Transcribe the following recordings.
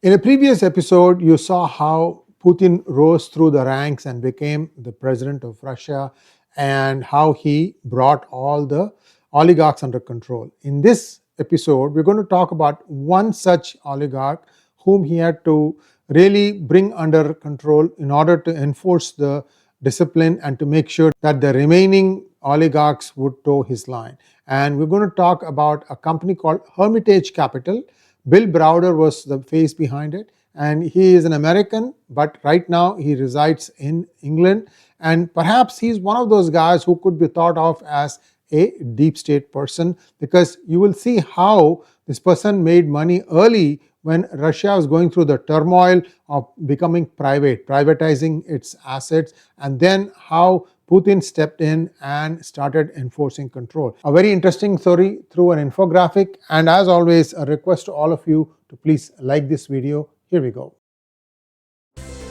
In a previous episode, you saw how Putin rose through the ranks and became the president of Russia and how he brought all the oligarchs under control. In this episode, we're going to talk about one such oligarch whom he had to really bring under control in order to enforce the discipline and to make sure that the remaining oligarchs would toe his line. And we're going to talk about a company called Hermitage Capital. Bill Browder was the face behind it, and he is an American, but right now he resides in England. And perhaps he's one of those guys who could be thought of as a deep state person, because you will see how this person made money early when Russia was going through the turmoil of becoming privatizing its assets, and then how Putin stepped in and started enforcing control. A very interesting story through an infographic, and as always, a request to all of you to please like this video. Here we go.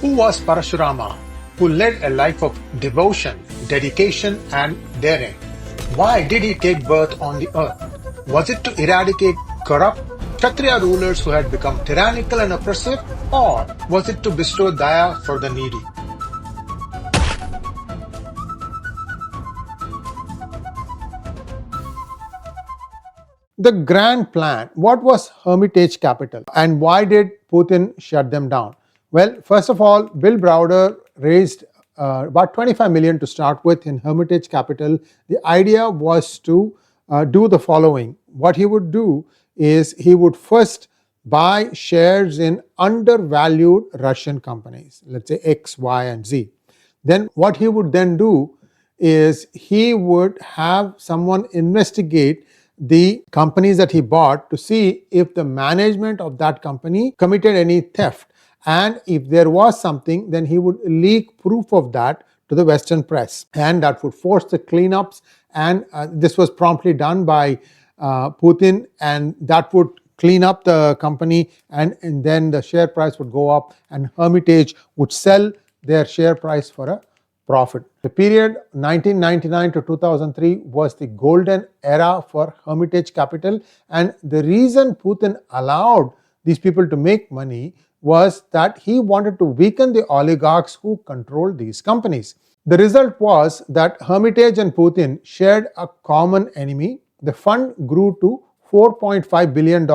Who was Parashurama, who led a life of devotion, dedication, and daring? Why did he take birth on the earth? Was it to eradicate corrupt Kshatriya rulers who had become tyrannical and oppressive, or was it to bestow daya for the needy? The grand plan. What was Hermitage Capital and why did Putin shut them down? Well, first of all, Bill Browder raised about 25 million to start with in Hermitage Capital. The idea was to do the following. What he would do is he would first buy shares in undervalued Russian companies, let's say X, Y, and Z. Then what he would then do is he would have someone investigate the companies that he bought to see if the management of that company committed any theft. And if there was something, then he would leak proof of that to the Western press. And that would force the cleanups. And this was promptly done by Putin, and that would clean up the company, and then the share price would go up and Hermitage would sell their share price for a profit. The period 1999 to 2003 was the golden era for Hermitage Capital, and the reason Putin allowed these people to make money was that he wanted to weaken the oligarchs who controlled these companies. The result was that Hermitage and Putin shared a common enemy. The fund grew to $4.5 billion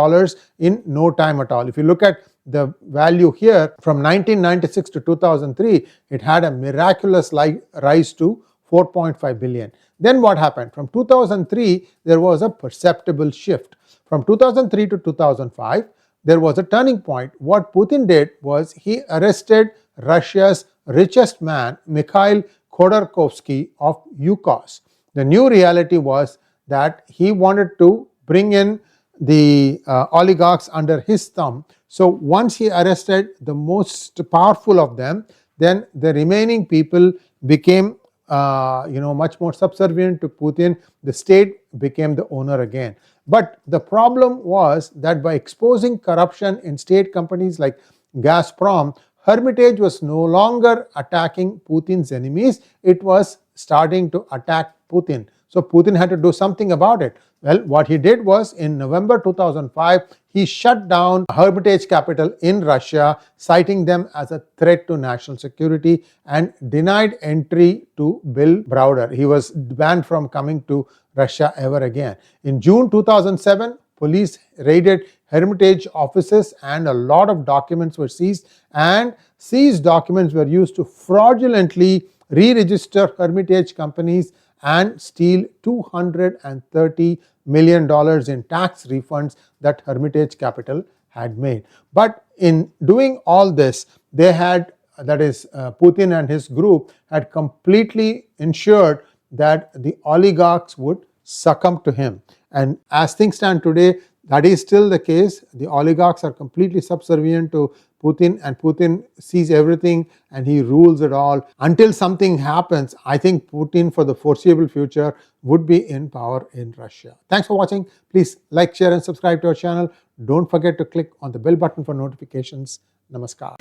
in no time at all. If you look at the value here from 1996 to 2003, it had a miraculous rise to 4.5 billion. Then what happened? From 2003, there was a perceptible shift. From 2003 to 2005, there was a turning point. What Putin did was he arrested Russia's richest man, Mikhail Khodorkovsky of Yukos. The new reality was that he wanted to bring in the oligarchs under his thumb. So once he arrested the most powerful of them, then the remaining people became much more subservient to Putin. The state became the owner again. But the problem was that by exposing corruption in state companies like Gazprom, Hermitage was no longer attacking Putin's enemies. It was starting to attack Putin. So Putin had to do something about it. Well, what he did was in November 2005, he shut down Hermitage Capital in Russia, citing them as a threat to national security, and denied entry to Bill Browder. He was banned from coming to Russia ever again. In June 2007, police raided Hermitage offices and a lot of documents were seized, and seized documents were used to fraudulently re-register Hermitage companies and steal $230 million in tax refunds that Hermitage Capital had made. But in doing all this, they had, that is, Putin and his group had completely ensured that the oligarchs would succumb to him. And as things stand today, that is still the case. The oligarchs are completely subservient to Putin, and Putin sees everything and he rules it all. Until something happens, I think Putin for the foreseeable future would be in power in Russia. Thanks for watching. Please like, share and subscribe to our channel. Don't forget to click on the bell button for notifications. Namaskar.